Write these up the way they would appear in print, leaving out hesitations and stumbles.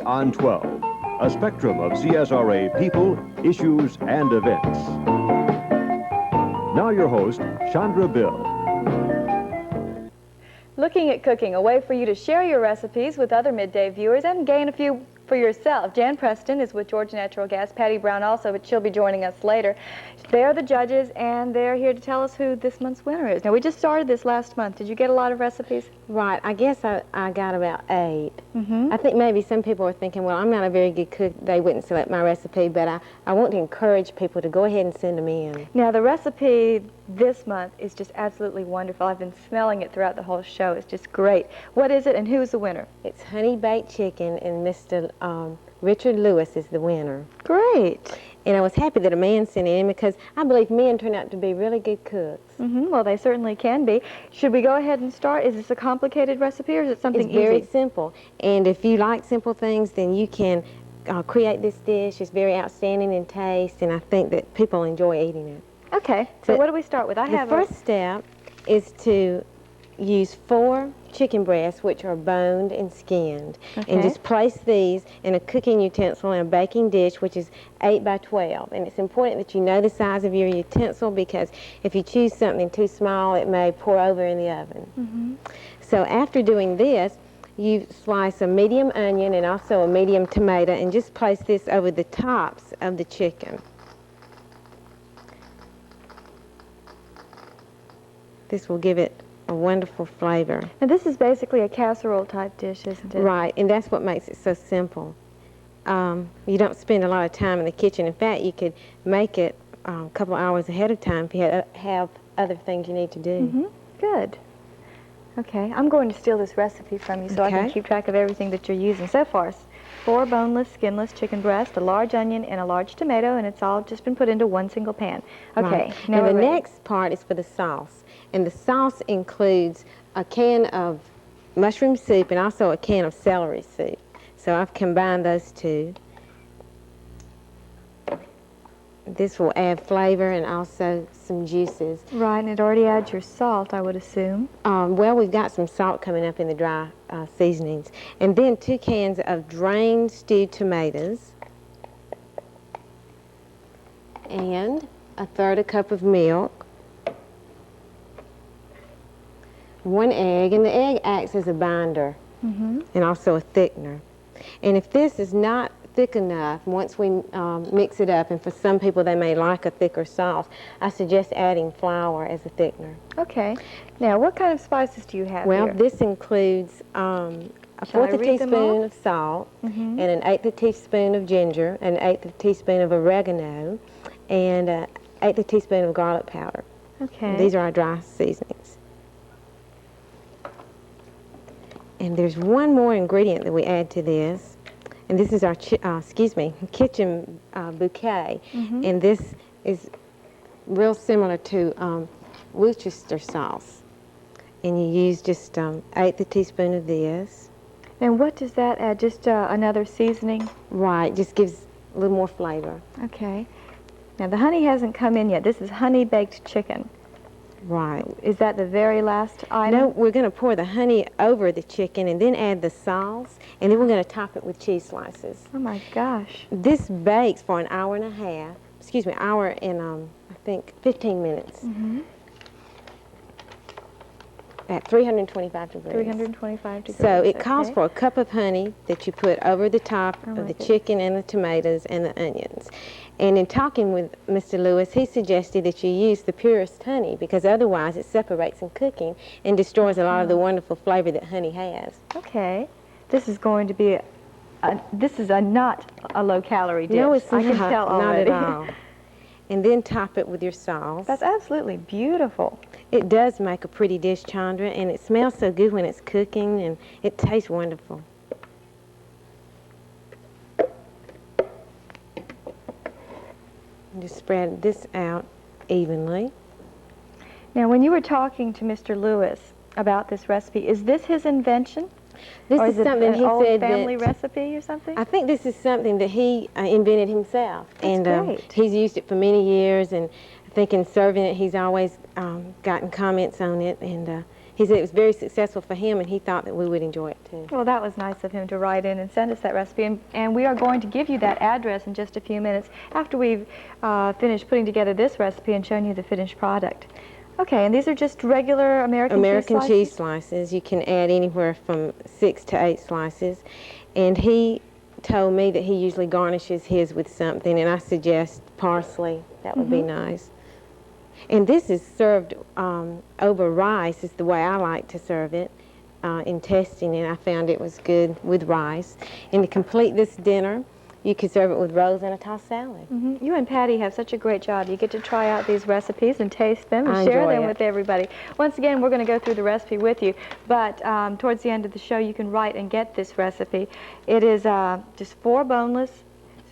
on 12, a spectrum of CSRA people, issues, and events. Now your host, Chandra Bill. Looking at Cooking, a way for you to share your recipes with other Midday viewers and gain a few for yourself. Jan Preston is with Georgia Natural Gas, Patty Brown also, but she'll be joining us later. They're the judges, and they're here to tell us who this month's winner is. Now, we just started this last month. Did you get a lot of recipes? Right. I guess I got about 8. Mm-hmm. I think maybe some people are thinking, well, I'm not a very good cook. They wouldn't select my recipe, but I want to encourage people to go ahead and send them in. Now, the recipe this month is just absolutely wonderful. I've been smelling it throughout the whole show. It's just great. What is it, and who's the winner? It's honey baked chicken, and Mr. Richard Lewis is the winner. Great. And I was happy that a man sent it in because I believe men turn out to be really good cooks. Mm-hmm. Well, they certainly can be. Should we go ahead and start? Is this a complicated recipe, or is it something easy? It's very easy? simple. And if you like simple things, then you can create this dish. It's very outstanding in taste, and I think that people enjoy eating it. Okay. So what do we start with? The first step is to use 4 chicken breasts, which are boned and skinned. Okay. And just place these in a cooking utensil in a baking dish, which is 8 by 12. And it's important that you know the size of your utensil, because if you choose something too small, it may pour over in the oven. Mm-hmm. So after doing this, you slice a medium onion and also a medium tomato and just place this over the tops of the chicken. This will give it a wonderful flavor. Now, this is basically a casserole type dish, isn't it? Right, and that's what makes it so simple. You don't spend a lot of time in the kitchen. In fact, you could make it a couple hours ahead of time if you have other things you need to do. Mm-hmm. Good. Okay, I'm going to steal this recipe from you so I can keep track of everything that you're using. So far, 4 boneless, skinless chicken breasts, a large onion, and a large tomato, and it's all just been put into one single pan. Okay. Right. Now the next part is for the sauce. And the sauce includes a can of mushroom soup and also a can of celery soup. So I've combined those two. This will add flavor and also some juices. Right, and it already adds your salt, I would assume. Well, we've got some salt coming up in the dry seasonings. And then 2 cans of drained stewed tomatoes. And 1/3 cup of milk. 1 egg, and the egg acts as a binder and also a thickener. And if this is not thick enough, once we mix it up, and for some people they may like a thicker sauce, I suggest adding flour as a thickener. Okay. Now, what kind of spices do you have Well, here? this includes a 1/4 teaspoon of salt, and an 1/8 teaspoon of ginger, an 1/8 teaspoon of oregano, and 1/8 teaspoon of garlic powder. Okay. These are our dry seasonings. And there's one more ingredient that we add to this, and this is our kitchen bouquet. And this is real similar to Worcester sauce. And you use just 1/8 teaspoon of this. And what does that add? Just another seasoning? Right, just gives a little more flavor. Okay. Now, the honey hasn't come in yet. This is honey baked chicken. Right. Is that the very last item? No, we're going to pour the honey over the chicken and then add the sauce, and then we're going to top it with cheese slices. Oh my gosh. This bakes for an hour and a half, hour and I think 15 minutes. At 325 degrees. 325 degrees. So it calls for a cup of honey that you put over the top of the chicken and the tomatoes and the onions. And in talking with Mr. Lewis, he suggested that you use the purest honey because otherwise it separates in cooking and destroys a lot of the wonderful flavor that honey has. Okay. This is going to be not a low-calorie dish. No, it's I can tell already. not at all. And then top it with your sauce. That's absolutely beautiful. It does make a pretty dish, Chandra, and it smells so good when it's cooking, and it tastes wonderful. Just spread this out evenly. Now, when you were talking to Mr. Lewis about this recipe, is this his invention? This or is something he he old said family that recipe or something? I think this is something that he invented himself. That's great. He's used it for many years, and I think in serving it, he's always gotten comments on it, and he said it was very successful for him, and he thought that we would enjoy it too. Well, that was nice of him to write in and send us that recipe, and we are going to give you that address in just a few minutes after we've finished putting together this recipe and shown you the finished product. Okay, and these are just regular American cheese slices. You can add anywhere from 6 to 8 slices, and he told me that he usually garnishes his with something, and I suggest parsley. That would be nice. And this is served over rice, is the way I like to serve it. In testing it, I found it was good with rice. And to complete this dinner, you could serve it with rolls and a tossed salad. You and Patty have such a great job. You get to try out these recipes and taste them and share them with everybody. Once again, we're going to go through the recipe with you, but towards the end of the show, you can write and get this recipe. It is just 4 boneless,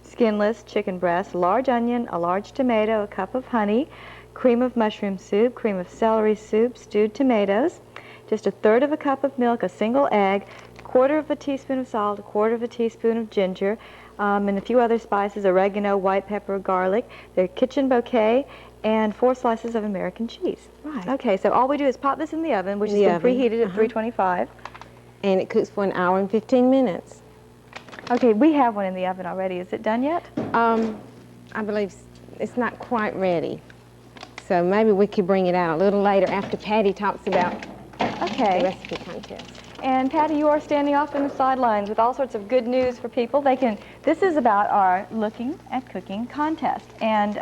skinless chicken breasts, large onion, a large tomato, a cup of honey, cream of mushroom soup, cream of celery soup, stewed tomatoes, just 1/3 of a cup of milk, a single egg, 1/4 of a teaspoon of salt, 1/4 of a teaspoon of ginger, and a few other spices, oregano, white pepper, garlic, the kitchen bouquet, and 4 slices of American cheese. Right. Okay, so all we do is pop this in the oven, which has been preheated at 325. And it cooks for 1 hour and 15 minutes. Okay, we have one in the oven already. Is it done yet? I believe it's not quite ready. So maybe we could bring it out a little later after Patty talks about the recipe contest. And Patty, you are standing off in the sidelines with all sorts of good news for people. This is about our Looking at Cooking contest. And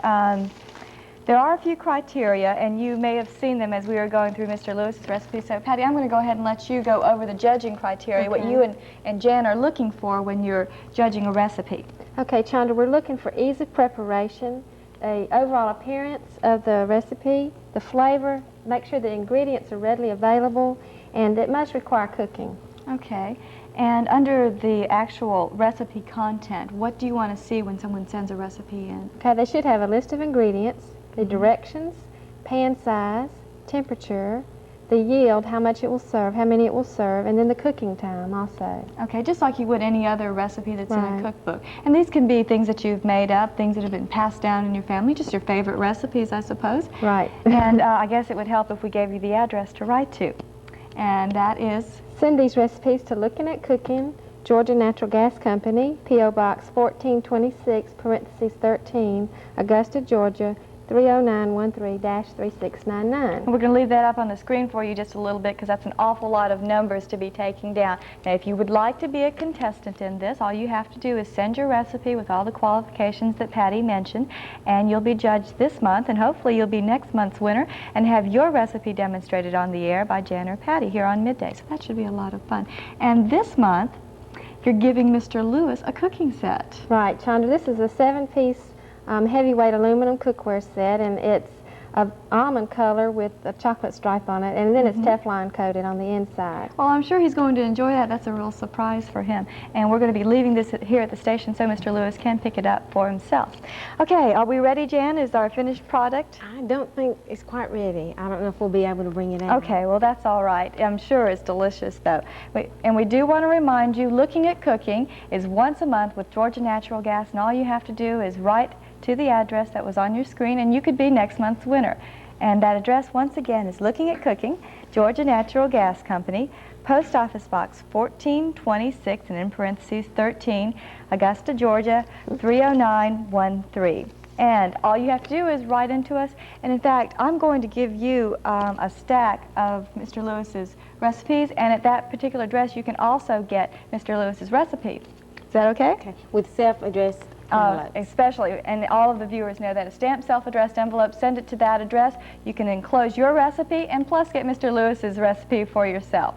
there are a few criteria, and you may have seen them as we were going through Mr. Lewis's recipe. So Patty, I'm going to go ahead and let you go over the judging criteria, what you and Jan are looking for when you're judging a recipe. Okay, Chandra, we're looking for ease of preparation, the overall appearance of the recipe, the flavor, make sure the ingredients are readily available, and it must require cooking. Okay. And under the actual recipe content, what do you want to see when someone sends a recipe in? Okay, they should have a list of ingredients, the directions, pan size, temperature, the yield, how much it will serve, how many it will serve, and then the cooking time also. Okay, just like you would any other recipe that's in a cookbook. And these can be things that you've made up, things that have been passed down in your family, just your favorite recipes, I suppose. Right. And I guess it would help if we gave you the address to write to. And that is? Send these recipes to Lookin' at Cookin', Georgia Natural Gas Company, P.O. Box 1426, parentheses 13, Augusta, Georgia, 30913-3699. And we're going to leave that up on the screen for you just a little bit because that's an awful lot of numbers to be taking down. Now, if you would like to be a contestant in this, all you have to do is send your recipe with all the qualifications that Patty mentioned, and you'll be judged this month, and hopefully you'll be next month's winner and have your recipe demonstrated on the air by Jan or Patty here on Midday. So that should be a lot of fun. And this month, you're giving Mr. Lewis a cooking set. Right, Chandra, this is a 7-piece heavyweight aluminum cookware set, and it's of almond color with a chocolate stripe on it, and then it's Teflon coated on the inside. Well, I'm sure he's going to enjoy that. That's a real surprise for him. And we're going to be leaving this here at the station so Mr. Lewis can pick it up for himself. Okay, are we ready, Jan? Is our finished product? I don't think it's quite ready. I don't know if we'll be able to bring it out. Okay, well, that's all right. I'm sure it's delicious, though. And we do want to remind you, Looking at Cooking is once a month with Georgia Natural Gas, and all you have to do is write to the address that was on your screen, and you could be next month's winner. And that address, once again, is Looking at Cooking, Georgia Natural Gas Company, Post Office Box 1426, and in parentheses 13, Augusta, Georgia, 30913. And all you have to do is write into us. And in fact, I'm going to give you a stack of Mr. Lewis's recipes, and at that particular address, you can also get Mr. Lewis's recipe. Is that okay? Okay, with self-addressed envelopes. Especially, and all of the viewers know that a stamped self-addressed envelope, send it to that address. You can enclose your recipe and plus get Mr. Lewis's recipe for yourself.